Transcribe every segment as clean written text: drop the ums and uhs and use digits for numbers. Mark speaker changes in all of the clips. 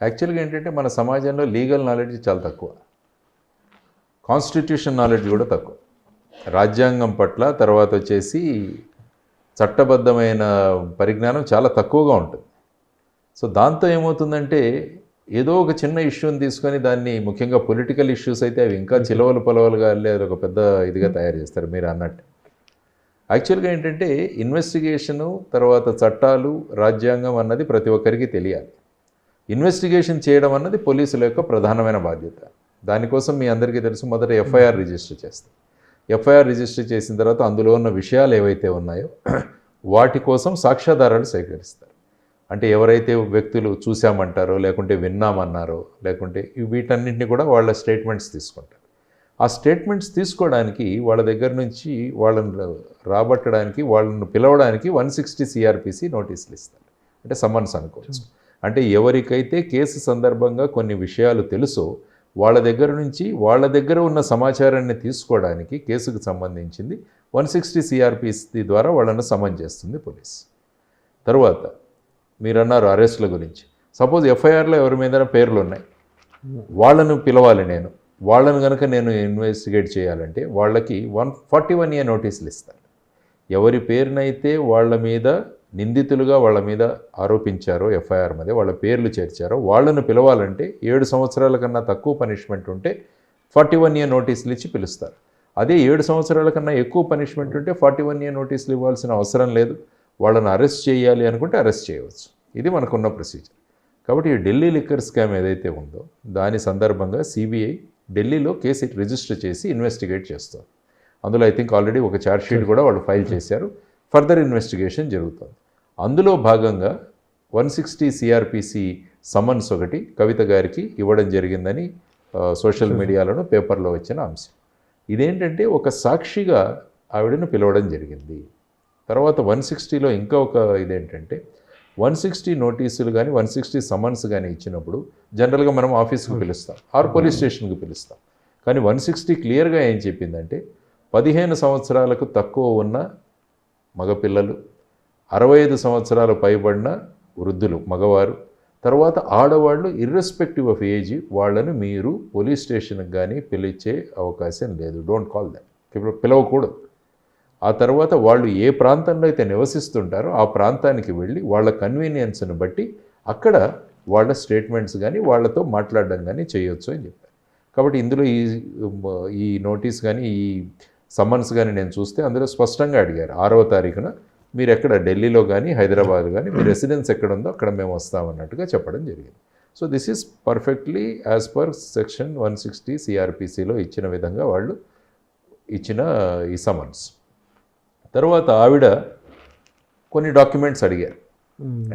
Speaker 1: యాక్చువల్గా ఏంటంటే మన సమాజంలో లీగల్ నాలెడ్జ్ చాలా తక్కువ, కాన్స్టిట్యూషన్ నాలెడ్జ్ కూడా తక్కువ. రాజ్యాంగం పట్ల తర్వాత వచ్చేసి చట్టబద్ధమైన పరిజ్ఞానం చాలా తక్కువగా ఉంటుంది. సో దాంతో ఏమవుతుందంటే ఏదో ఒక చిన్న ఇష్యూని తీసుకొని దాన్ని, ముఖ్యంగా పొలిటికల్ ఇష్యూస్ అయితే అవి ఇంకా చిలవలు పొలవలుగా వెళ్ళేది ఒక పెద్ద ఇదిగా తయారు చేస్తారు మీరు అన్నట్టు. యాక్చువల్గా ఏంటంటే ఇన్వెస్టిగేషను, తర్వాత చట్టాలు, రాజ్యాంగం అన్నది ప్రతి ఒక్కరికి తెలియాలి. ఇన్వెస్టిగేషన్ చేయడం అన్నది పోలీసుల యొక్క ప్రధానమైన బాధ్యత. దానికోసం మీ అందరికీ తెలుసు, మొదట ఎఫ్ఐఆర్ రిజిస్టర్ చేస్తారు. ఎఫ్ఐఆర్ రిజిస్టర్ చేసిన తర్వాత అందులో ఉన్న విషయాలు ఏవైతే ఉన్నాయో వాటి కోసం సాక్ష్యాధారాలు సేకరిస్తారు. అంటే ఎవరైతే వ్యక్తులు చూసామంటారో, లేకుంటే విన్నామన్నారో, లేకుంటే వీటన్నింటినీ కూడా వాళ్ళ స్టేట్మెంట్స్ తీసుకుంటారు. ఆ స్టేట్మెంట్స్ తీసుకోవడానికి వాళ్ళ దగ్గర నుంచి వాళ్ళని రాబట్టడానికి, వాళ్ళని పిలవడానికి 160 CRPC నోటీసులు ఇస్తారు. అంటే సమ్మన్స్ అనుకోవచ్చు. అంటే ఎవరికైతే కేసు సందర్భంగా కొన్ని విషయాలు తెలుసో వాళ్ళ దగ్గర నుంచి, వాళ్ళ దగ్గర ఉన్న సమాచారాన్ని తీసుకోవడానికి కేసుకు సంబంధించింది 160 CRPC ద్వారా వాళ్ళను సమన్ చేస్తుంది పోలీస్. తర్వాత మీరన్నారు అరెస్టుల గురించి. సపోజ్ ఎఫ్ఐఆర్లో ఎవరి మీద పేర్లు ఉన్నాయి, వాళ్ళను పిలవాలి నేను. వాళ్ళను కనుక నేను ఇన్వెస్టిగేట్ చేయాలంటే వాళ్ళకి 141A నోటీసులు ఇస్తాను. ఎవరి పేరునైతే వాళ్ళ మీద నిందితులుగా వాళ్ళ మీద ఆరోపించారో, ఎఫ్ఐఆర్ మీద వాళ్ళ పేర్లు చేర్చారో వాళ్ళను పిలవాలంటే 7 సంవత్సరాల కన్నా తక్కువ పనిష్మెంట్ ఉంటే 41A నోటీసులు ఇచ్చి పిలుస్తారు. అదే 7 సంవత్సరాల కన్నా ఎక్కువ పనిష్మెంట్ ఉంటే 41A నోటీసులు ఇవ్వాల్సిన అవసరం లేదు. వాళ్ళని అరెస్ట్ చేయాలి అనుకుంటే అరెస్ట్ చేయవచ్చు. ఇది మనకున్న ప్రొసీజర్. కాబట్టి ఈ ఢిల్లీ లిక్కర్ స్కామ్ ఏదైతే ఉందో దాని సందర్భంగా సిబిఐ ఢిల్లీలో కేసు రిజిస్టర్ చేసి ఇన్వెస్టిగేట్ చేస్తారు. అందులో ఐ థింక్ ఆల్రెడీ ఒక ఛార్జ్ షీట్ కూడా వాళ్ళు ఫైల్ చేశారు. ఫర్దర్ ఇన్వెస్టిగేషన్ జరుగుతుంది. అందులో భాగంగా 160 CRPC సమన్స్ ఒకటి కవిత గారికి ఇవ్వడం జరిగిందని సోషల్ మీడియాలోనూ పేపర్లో వచ్చిన అంశం. ఇదేంటంటే ఒక సాక్షిగా ఆవిడను పిలవడం జరిగింది. తర్వాత 160లో ఇంకా ఒక ఇదేంటంటే 160 నోటీసులు కానీ 160 సమన్స్ కానీ ఇచ్చినప్పుడు జనరల్గా మనం ఆఫీస్కి పిలుస్తాం ఆర్ పోలీస్ స్టేషన్కి పిలుస్తాం. కానీ 160 క్లియర్గా ఏం చెప్పిందంటే 15 సంవత్సరాలకు తక్కువ ఉన్న మగపిల్లలు, 65 సంవత్సరాలు పైబడిన వృద్ధులు మగవారు, తర్వాత ఆడవాళ్ళు ఇర్రెస్పెక్టివ్ ఆఫ్ ఏజ్ వాళ్ళను మీరు పోలీస్ స్టేషన్కి కానీ పిలిచే అవకాశం లేదు. డోంట్ కాల్ దెమ్, పిలవకూడదు. ఆ తర్వాత వాళ్ళు ఏ ప్రాంతంలో అయితే నివసిస్తుంటారో ఆ ప్రాంతానికి వెళ్ళి వాళ్ళ కన్వీనియన్స్ని బట్టి అక్కడ వాళ్ళ స్టేట్మెంట్స్ కానీ వాళ్ళతో మాట్లాడడం కానీ చేయొచ్చు అని చెప్పారు. కాబట్టి ఇందులో ఈ నోటీస్ కానీ ఈ సమ్మన్స్ కానీ నేను చూస్తే అందులో స్పష్టంగా అడిగారు 6వ తారీఖున మీరు ఎక్కడ ఢిల్లీలో కానీ హైదరాబాద్ కానీ మీ రెసిడెన్స్ ఎక్కడ ఉందో అక్కడ మేము వస్తామన్నట్టుగా చెప్పడం జరిగింది. So this is perfectly as per section 160 CRPCలో ఇచ్చిన విధంగా వాళ్ళు ఇచ్చిన ఈ సమన్స్. తర్వాత ఆవిడ కొన్ని డాక్యుమెంట్స్ అడిగారు.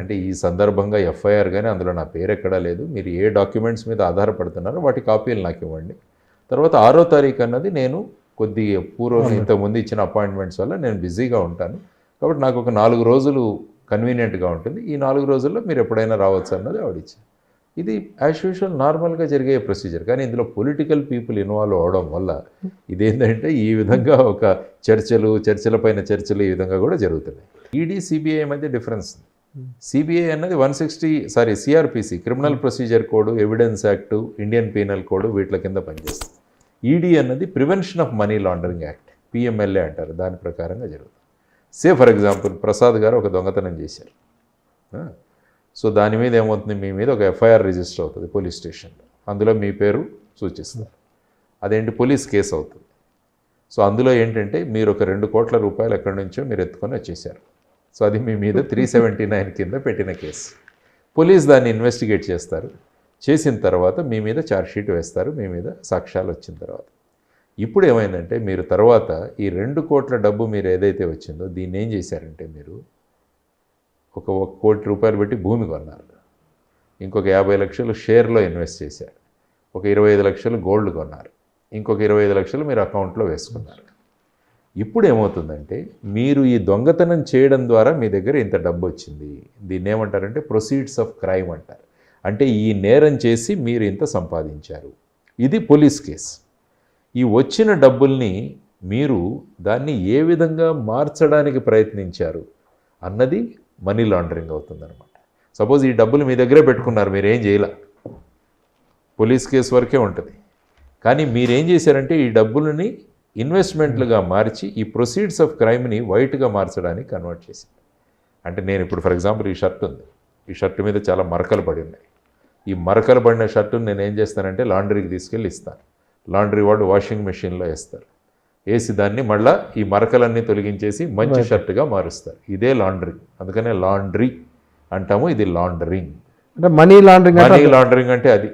Speaker 1: అంటే ఈ సందర్భంగా ఎఫ్ఐఆర్ కానీ అందులో నా పేరు ఎక్కడా లేదు, మీరు ఏ డాక్యుమెంట్స్ మీద ఆధారపడుతున్నారో వాటి కాపీలు నాకు ఇవ్వండి. తర్వాత 6వ తారీఖు అన్నది నేను కొద్దిగా పూర్వం ఇంతకుముందు ఇచ్చిన అపాయింట్మెంట్స్ వల్ల నేను బిజీగా ఉంటాను, కాబట్టి నాకు ఒక 4 రోజులు కన్వీనియంట్గా ఉంటుంది, ఈ 4 రోజుల్లో మీరు ఎప్పుడైనా రావచ్చు అన్నది ఆవిడిచ్చారు. ఇది యాజ్ యూజువల్ నార్మల్గా జరిగే ప్రొసీజర్. కానీ ఇందులో పొలిటికల్ పీపుల్ ఇన్వాల్వ్ అవడం వల్ల ఇదేంటంటే ఈ విధంగా ఒక చర్చల పైన చర్చలు ఈ విధంగా కూడా జరుగుతున్నాయి. ఈడీ సిబిఐ మధ్య డిఫరెన్స్. సిబిఐ అన్నది CRPC criminal procedure code, evidence act, Indian penal code వీటి కింద పనిచేస్తుంది. ఈడీ అన్నది prevention of money laundering act, PMLA అంటారు, దాని ప్రకారంగా జరుగుతుంది. ఫర్ ఎగ్జాంపుల్ ప్రసాద్ గారు ఒక దొంగతనం చేశారు. సో దాని మీద ఏమవుతుంది, మీ మీద ఒక ఎఫ్ఐఆర్ రిజిస్టర్ అవుతుంది పోలీస్ స్టేషన్లో, అందులో మీ పేరు సూచిస్తారు. అదేంటి పోలీస్ కేసు అవుతుంది. సో అందులో ఏంటంటే మీరు ఒక 2 కోట్ల రూపాయలు ఎక్కడి నుంచో మీరు ఎత్తుకొని వచ్చేసారు. సో అది మీ మీద 379 కింద పెట్టిన కేసు. పోలీస్ దాన్ని ఇన్వెస్టిగేట్ చేస్తారు. చేసిన తర్వాత మీ మీద ఛార్జ్ షీట్ వేస్తారు, మీ మీద సాక్ష్యాలు వచ్చిన తర్వాత. ఇప్పుడు ఏమైందంటే మీరు తర్వాత ఈ 2 కోట్ల డబ్బు మీరు ఏదైతే వచ్చిందో దీన్ని ఏం చేశారంటే మీరు ఒక 1 కోటి రూపాయలు పెట్టి భూమి కొన్నారు, ఇంకొక 50 లక్షలు షేర్లో ఇన్వెస్ట్ చేశారు, ఒక 25 లక్షలు గోల్డ్ కొన్నారు, ఇంకొక 25 లక్షలు మీరు అకౌంట్లో వేసుకున్నారు. ఇప్పుడు ఏమవుతుందంటే మీరు ఈ దొంగతనం చేయడం ద్వారా మీ దగ్గర ఇంత డబ్బు వచ్చింది, దీన్ని ఏమంటారంటే ప్రొసీడ్స్ ఆఫ్ క్రైమ్ అంటారు. అంటే ఈ నేరం చేసి మీరు ఇంత సంపాదించారు. ఇది పోలీస్ కేసు. ఈ వచ్చిన డబ్బుల్ని మీరు దాన్ని ఏ విధంగా మార్చడానికి ప్రయత్నించారు అన్నది మనీ లాండరింగ్ అవుతుందన్నమాట. సపోజ్ ఈ డబ్బులు మీ దగ్గరే పెట్టుకున్నారు, మీరేం చేయాల, పోలీస్ కేసు వరకే ఉంటుంది. కానీ మీరేం చేశారంటే ఈ డబ్బులని ఇన్వెస్ట్మెంట్లుగా మార్చి ఈ ప్రొసీడ్స్ ఆఫ్ క్రైమ్ని వైట్గా మార్చడానికి కన్వర్ట్ చేశారు. అంటే నేను ఇప్పుడు ఫర్ ఎగ్జాంపుల్ ఈ షర్ట్ ఉంది, ఈ షర్ట్ మీద చాలా మరకలు పడి ఉన్నాయి. ఈ మరకలు పడిన షర్టును నేను ఏం చేస్తానంటే లాండ్రీకి తీసుకెళ్ళి ఇస్తాను. లాండ్రీ వాళ్ళు వాషింగ్ మెషిన్లో వేస్తారు. వేసి దాన్ని మళ్ళీ ఈ మరకలన్నీ తొలగించేసి మంచి షర్ట్గా మారుస్తారు. ఇదే లాండ్రీ. అందుకనే లాండ్రీ అంటాము, ఇది లాండరింగ్.
Speaker 2: అంటే మనీ లాండరింగ్.
Speaker 1: మనీ లాండరింగ్ అంటే అది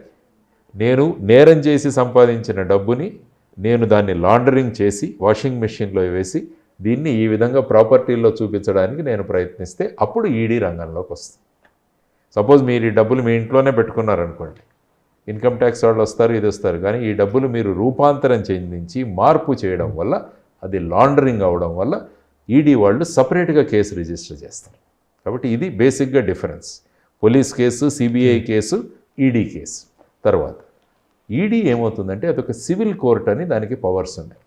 Speaker 1: నేను నేరం చేసి సంపాదించిన డబ్బుని నేను దాన్ని లాండరింగ్ చేసి వాషింగ్ మెషిన్లో వేసి దీన్ని ఈ విధంగా ప్రాపర్టీల్లో చూపించడానికి నేను ప్రయత్నిస్తే అప్పుడు ఈడీ రంగంలోకి వస్తుంది. సపోజ్ మీరు ఈ డబ్బులు మీ ఇంట్లోనే పెట్టుకున్నారనుకోండి, ఇన్కమ్ ట్యాక్స్ వాళ్ళు వస్తారు, ఇది వస్తారు. కానీ ఈ డబ్బులు మీరు రూపాంతరం చెందించి మార్పు చేయడం వల్ల అది లాండరింగ్ అవడం వల్ల ఈడీ వాళ్ళు సపరేట్గా కేసు రిజిస్టర్ చేస్తారు. కాబట్టి ఇది బేసిక్గా difference. Police case, CBI case, ED case. తర్వాత ఈడీ ఏమవుతుందంటే అదొక సివిల్ కోర్ట్ అని దానికి పవర్స్ ఉన్నాయి.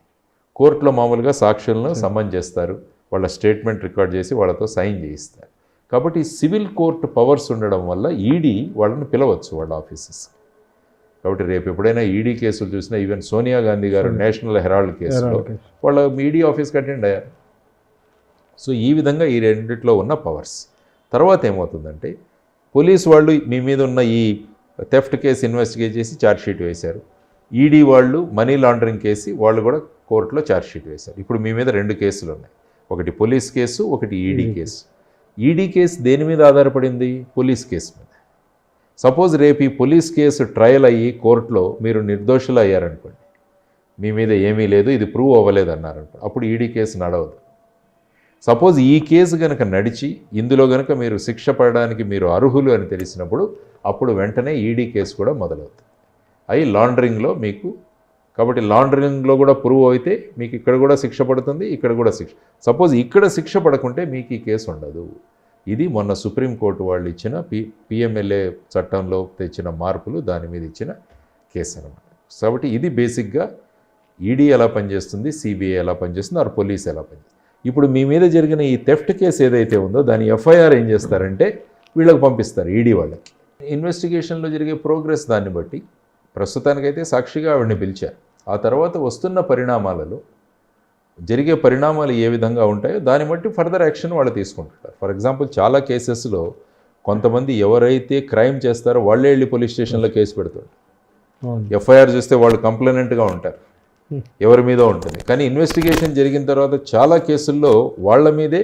Speaker 1: కోర్టులో మామూలుగా సాక్షులను సమన్ చేస్తారు, వాళ్ళ స్టేట్మెంట్ రికార్డ్ చేసి వాళ్ళతో సైన్ చేయిస్తారు. కాబట్టి సివిల్ కోర్టు పవర్స్ ఉండడం వల్ల ఈడీ వాళ్ళని పిలవచ్చు వాళ్ళ ఆఫీసెస్. కాబట్టి రేపు ఎప్పుడైనా ఈడీ కేసులు చూసినా, ఈవెన్ సోనియా గాంధీ గారు నేషనల్ హెరాల్డ్ కేసులో వాళ్ళ ఈడీ ఆఫీస్కి అటెండ్ అయ్యారు. సో ఈ విధంగా ఈ రెండిట్లో ఉన్న పవర్స్. తర్వాత ఏమవుతుందంటే పోలీస్ వాళ్ళు మీ మీద ఉన్న ఈ థెఫ్ట్ కేసు ఇన్వెస్టిగేట్ చేసి ఛార్జ్షీట్ వేశారు. ఈడీ వాళ్ళు మనీ లాండరింగ్ కేసు వాళ్ళు కూడా కోర్టులో ఛార్జ్షీట్ వేశారు. ఇప్పుడు మీ మీద 2 కేసులు ఉన్నాయి, ఒకటి పోలీస్ కేసు, ఒకటి ఈడీ కేసు. ఈడీ కేసు దేని మీద ఆధారపడింది? పోలీస్ కేసు మీద. సపోజ్ రేపు ఈ పోలీస్ కేసు ట్రయల్ అయ్యి కోర్టులో మీరు నిర్దోషులు అయ్యారనుకోండి, మీ మీద ఏమీ లేదు, ఇది ప్రూవ్ అవ్వలేదు అన్నారనుకోండి, అప్పుడు ఈడీ కేసు నడవదు. సపోజ్ ఈ కేసు కనుక నడిచి ఇందులో కనుక మీరు శిక్ష పడడానికి మీరు అర్హులు అని తెలిసినప్పుడు అప్పుడు వెంటనే ఈడీ కేసు కూడా మొదలవుతుంది. అవి లాండరింగ్లో మీకు. కాబట్టి లాండరింగ్లో కూడా ప్రూవ్ అయితే మీకు ఇక్కడ కూడా శిక్ష పడుతుంది, ఇక్కడ కూడా శిక్ష. సపోజ్ ఇక్కడ శిక్ష పడకుంటే మీకు ఈ కేసు ఉండదు. ఇది మొన్న సుప్రీంకోర్టు వాళ్ళు ఇచ్చిన పిఎంఎల్ఏ చట్టంలో తెచ్చిన మార్పులు దాని మీద ఇచ్చిన కేసు అన్నమాట. కాబట్టి ఇది బేసిక్గా ఈడీ ఎలా పనిచేస్తుంది, సిబిఐ ఎలా పనిచేస్తుంది, ఆర్ పోలీస్ ఎలా పనిచేస్తుంది. ఇప్పుడు మీ మీద జరిగిన ఈ థెఫ్ట్ కేసు ఏదైతే ఉందో దాని ఎఫ్ఐఆర్ ఏం చేస్తారంటే వీళ్ళకి పంపిస్తారు, ఈడీ వాళ్ళకి. ఇన్వెస్టిగేషన్లో జరిగే ప్రోగ్రెస్ దాన్ని బట్టి ప్రస్తుతానికైతే సాక్షిగా ఆవిడని పిలిచారు. ఆ తర్వాత వస్తున్న పరిణామాలలో జరిగే పరిణామాలు ఏ విధంగా ఉంటాయో దాన్ని బట్టి ఫర్దర్ యాక్షన్ వాళ్ళు తీసుకుంటారు. ఫర్ ఎగ్జాంపుల్ చాలా కేసెస్లో కొంతమంది ఎవరైతే క్రైమ్ చేస్తారో వాళ్ళే వెళ్ళి పోలీస్ స్టేషన్లో కేసు పెడతారు. ఎఫ్ఐఆర్ చూస్తే వాళ్ళు కంప్లైనెంట్గా ఉంటారు, ఎవరి మీద ఉంటుంది. కానీ ఇన్వెస్టిగేషన్ జరిగిన తర్వాత చాలా కేసుల్లో వాళ్ళ మీదే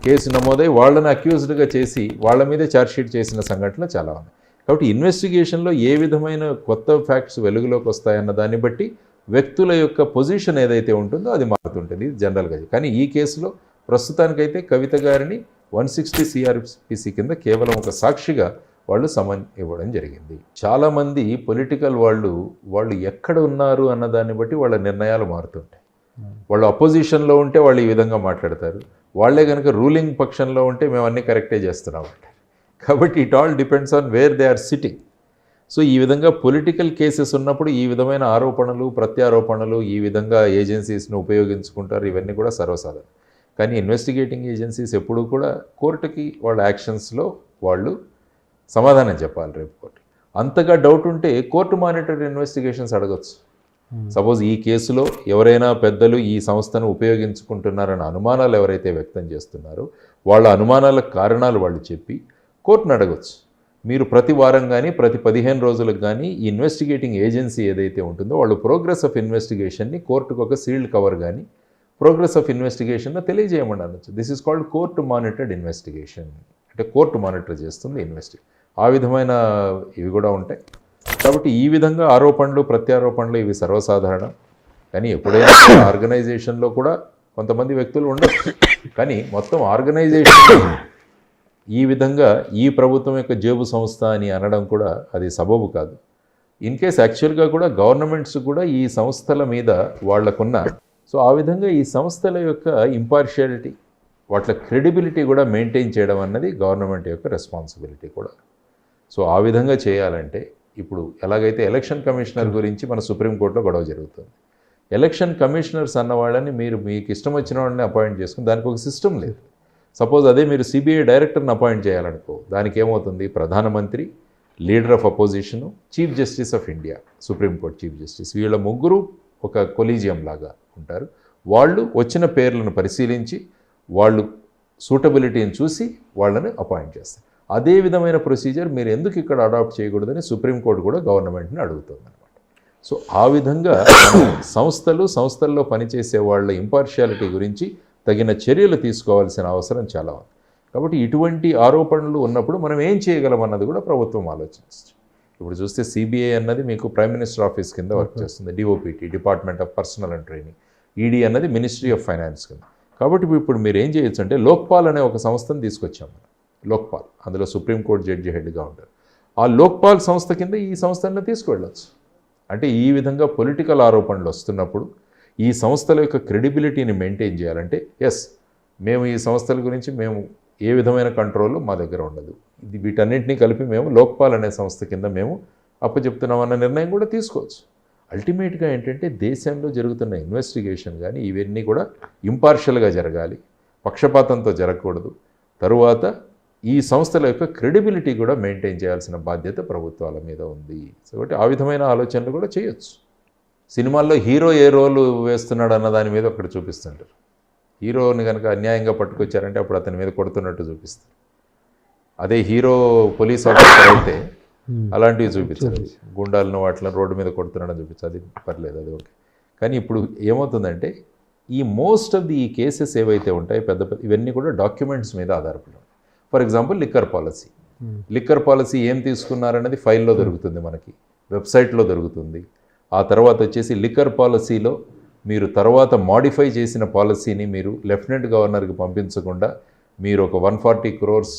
Speaker 1: కేసు నమోదై వాళ్ళని అక్యూజ్డ్గా చేసి వాళ్ళ మీదే ఛార్జ్షీట్ చేసిన సంఘటనలు చాలా ఉన్నాయి. కాబట్టి ఇన్వెస్టిగేషన్లో ఏ విధమైన కొత్త ఫ్యాక్ట్స్ వెలుగులోకి వస్తాయన్న దాన్ని బట్టి వ్యక్తుల యొక్క పొజిషన్ ఏదైతే ఉంటుందో అది మారుతుంటుంది జనరల్గా. కానీ ఈ కేసులో ప్రస్తుతానికైతే కవిత గారిని 160 CRPC కింద కేవలం ఒక సాక్షిగా వాళ్ళు సమన్ ఇవ్వడం జరిగింది. చాలామంది పొలిటికల్ వాళ్ళు ఎక్కడ ఉన్నారు అన్న దాన్ని బట్టి వాళ్ళ నిర్ణయాలు మారుతుంటాయి. వాళ్ళు అపోజిషన్లో ఉంటే వాళ్ళు ఈ విధంగా మాట్లాడతారు, వాళ్ళే కనుక రూలింగ్ పక్షంలో ఉంటే మేము అన్నీ కరెక్టే చేస్తున్నామంట. కాబట్టి it all depends on where they are sitting. So ఈ విధంగా పొలిటికల్ కేసెస్ ఉన్నప్పుడు ఈ విధమైన ఆరోపణలు, ప్రత్యారోపణలు, ఈ విధంగా ఏజెన్సీస్ను ఉపయోగించుకుంటారు. ఇవన్నీ కూడా సర్వసాధారణం. కానీ ఇన్వెస్టిగేటింగ్ ఏజెన్సీస్ ఎప్పుడూ కూడా కోర్టుకి వాళ్ళ యాక్షన్స్లో వాళ్ళు సమాధానం చెప్పాలి రేపు కోర్టు. అంతగా డౌట్ ఉంటే కోర్టు మానిటర్డ్ ఇన్వెస్టిగేషన్స్ అడగచ్చు. సపోజ్ ఈ కేసులో ఎవరైనా పెద్దలు ఈ సంస్థను ఉపయోగించుకుంటున్నారన్న అనుమానాలు ఎవరైతే వ్యక్తం చేస్తున్నారో వాళ్ళ అనుమానాలకు కారణాలు వాళ్ళు చెప్పి కోర్టును అడగచ్చు. మీరు ప్రతి వారం కానీ ప్రతి 15 రోజులకు కానీ ఈ ఇన్వెస్టిగేటింగ్ ఏజెన్సీ ఏదైతే ఉంటుందో వాళ్ళు ప్రోగ్రెస్ ఆఫ్ ఇన్వెస్టిగేషన్ని కోర్టుకు ఒక సీల్డ్ కవర్ కానీ ప్రోగ్రెస్ ఆఫ్ ఇన్వెస్టిగేషన్లో తెలియజేయమని అనొచ్చు. This is called court monitored investigation. అంటే కోర్టు మానిటర్ చేస్తుంది ఇన్వెస్టిగేషన్. ఆ విధమైన ఇవి కూడా ఉంటాయి. కాబట్టి ఈ విధంగా ఆరోపణలు, ప్రత్యారోపణలు ఇవి సర్వసాధారణం. కానీ ఎప్పుడైనా ఆర్గనైజేషన్లో కూడా కొంతమంది వ్యక్తులు ఉండొచ్చు. కానీ మొత్తం ఆర్గనైజేషన్ ఈ విధంగా ఈ ప్రభుత్వం యొక్క జేబు సంస్థ అని అనడం కూడా అది సబబు కాదు. ఇన్ కేస్ యాక్చువల్గా కూడా గవర్నమెంట్స్ కూడా ఈ సంస్థల మీద వాళ్లకున్న, సో ఆ విధంగా ఈ సంస్థల యొక్క ఇంపార్షియాలిటీ, వాటి క్రెడిబిలిటీ కూడా మెయింటైన్ చేయడం అన్నది గవర్నమెంట్ యొక్క రెస్పాన్సిబిలిటీ కూడా. సో ఆ విధంగా చేయాలంటే ఇప్పుడు ఎలాగైతే ఎలక్షన్ కమిషనర్ గురించి మన సుప్రీంకోర్టులో గొడవ జరుగుతుంది. ఎలక్షన్ కమిషనర్స్ అన్న వాళ్ళని మీకు ఇష్టం వచ్చిన వాళ్ళని అపాయింట్ చేసుకుని దానికి ఒక సిస్టమ్ లేదు. సపోజ్ అదే మీరు సిబిఐ డైరెక్టర్ని అపాయింట్ చేయాలనుకో, దానికి ఏమవుతుంది, ప్రధానమంత్రి leader of opposition, chief justice of India, supreme court chief justice, వీళ్ళ ముగ్గురు ఒక కొలీజియం లాగా ఉంటారు. వాళ్ళు వచ్చిన పేర్లను పరిశీలించి వాళ్ళు సూటబిలిటీని చూసి వాళ్ళని అపాయింట్ చేస్తారు. అదే విధమైన ప్రొసీజర్ మీరు ఎందుకు ఇక్కడ అడాప్ట్ చేయకూడదని సుప్రీంకోర్టు కూడా గవర్నమెంట్ని అడుగుతుంది అనమాట. సో ఆ విధంగా సంస్థల్లో పనిచేసే వాళ్ళ ఇంపార్షియాలిటీ గురించి తగిన చర్యలు తీసుకోవాల్సిన అవసరం చాలా ఉంది. కాబట్టి ఇటువంటి ఆరోపణలు ఉన్నప్పుడు మనం ఏం చేయగలం అన్నది కూడా ప్రభుత్వం ఆలోచిస్తుంది. ఇప్పుడు చూస్తే సిబిఐ అన్నది మీకు ప్రైమ్ మినిస్టర్ ఆఫీస్ కింద వర్క్ చేస్తుంది, DoPT, department of personal and training, ED అన్నది మినిస్ట్రీ ఆఫ్ ఫైనాన్స్ కింద. కాబట్టి ఇప్పుడు మీరు ఏం చేయొచ్చు అంటే లోక్పాల్ అనే ఒక సంస్థను తీసుకొచ్చాం మనం. లోక్పాల్, అందులో సుప్రీంకోర్టు జడ్జి హెడ్గా ఉంటారు. ఆ లోక్పాల్ సంస్థ కింద ఈ సంస్థలను తీసుకువెళ్ళచ్చు. అంటే ఈ విధంగా పొలిటికల్ ఆరోపణలు వస్తున్నప్పుడు ఈ సంస్థల యొక్క క్రెడిబిలిటీని మెయింటైన్ చేయాలంటే మేము ఈ సంస్థల గురించి మేము ఏ విధమైన కంట్రోల్ మా దగ్గర ఉండదు, వీటన్నింటినీ కలిపి మేము లోక్పాల్ అనే సంస్థ కింద మేము అప్పచెప్తున్నామన్న నిర్ణయం కూడా తీసుకోవచ్చు. అల్టిమేట్గా ఏంటంటే దేశంలో జరుగుతున్న ఇన్వెస్టిగేషన్ కానీ ఇవన్నీ కూడా ఇంపార్షియల్గా జరగాలి, పక్షపాతంతో జరగకూడదు. తరువాత ఈ సంస్థల యొక్క క్రెడిబిలిటీ కూడా మెయింటైన్ చేయాల్సిన బాధ్యత ప్రభుత్వాల మీద ఉంది. కాబట్టి ఆ విధమైన ఆలోచనలు కూడా చేయొచ్చు. సినిమాల్లో హీరో ఏ రోలు వేస్తున్నాడు అన్న దాని మీద ఒకటి చూపిస్తుంటారు. హీరోని కనుక అన్యాయంగా పట్టుకొచ్చారంటే అప్పుడు అతని మీద కొడుతున్నట్టు చూపిస్తారు. అదే హీరో పోలీస్ ఆఫీసర్ అయితే అలాంటివి చూపించారు, గుండాలను వాటిని రోడ్డు మీద కొడుతున్నాడని చూపించారు, అది పర్లేదు, అది ఓకే. కానీ ఇప్పుడు ఏమవుతుందంటే ఈ మోస్ట్ ఆఫ్ ది కేసెస్ ఏవైతే ఉంటాయి పెద్ద ఇవన్నీ కూడా డాక్యుమెంట్స్ మీద ఆధారపడి ఉంటాయి. ఫర్ ఎగ్జాంపుల్ లిక్కర్ పాలసీ ఏం తీసుకున్నారనేది ఫైల్లో దొరుకుతుంది, మనకి వెబ్సైట్లో దొరుకుతుంది. ఆ తర్వాత వచ్చేసి లిక్కర్ పాలసీలో మీరు తర్వాత మాడిఫై చేసిన పాలసీని మీరు లెఫ్టినెంట్ గవర్నర్కి పంపించకుండా మీరు ఒక 140 crores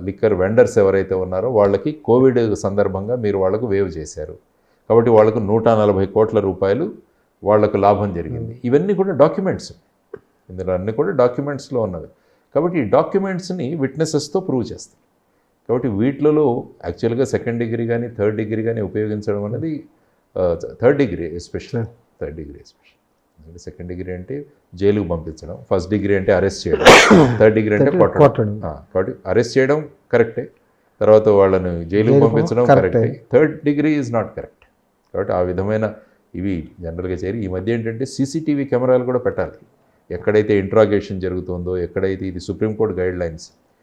Speaker 1: లిక్కర్ వెండర్స్ ఎవరైతే ఉన్నారో వాళ్ళకి కోవిడ్ సందర్భంగా మీరు వాళ్ళకు వేవ్ చేశారు. కాబట్టి వాళ్ళకు 140 కోట్ల రూపాయలు వాళ్లకు లాభం జరిగింది. ఇవన్నీ కూడా డాక్యుమెంట్స్, ఇందులో అన్నీ కూడా డాక్యుమెంట్స్లో ఉన్నవి. కాబట్టి ఈ డాక్యుమెంట్స్ని విట్నెసెస్తో ప్రూవ్ చేస్తారు. కాబట్టి వీటిలలో యాక్చువల్గా సెకండ్ డిగ్రీ కానీ థర్డ్ డిగ్రీ కానీ ఉపయోగించడం అనేది థర్డ్ డిగ్రీ ఎస్పెషల్. అంటే సెకండ్ డిగ్రీ అంటే జైలుకు పంపించడం, ఫస్ట్ డిగ్రీ అంటే అరెస్ట్ చేయడం, థర్డ్ డిగ్రీ అంటే కొట్టడం. కాబట్టి అరెస్ట్ చేయడం కరెక్టే, తర్వాత వాళ్ళని జైలుకు పంపించడం కరెక్టే, third degree is not correct. కాబట్టి ఆ విధమైన ఇవి జనరల్గా చేరి ఈ మధ్య ఏంటంటే సీసీటీవీ కెమెరాలు కూడా పెట్టాలి. ఎక్కడైతే ఇంట్రాగేషన్ జరుగుతుందో, ఎక్కడైతే ఇది సుప్రీంకోర్టు గైడ్ లైన్స్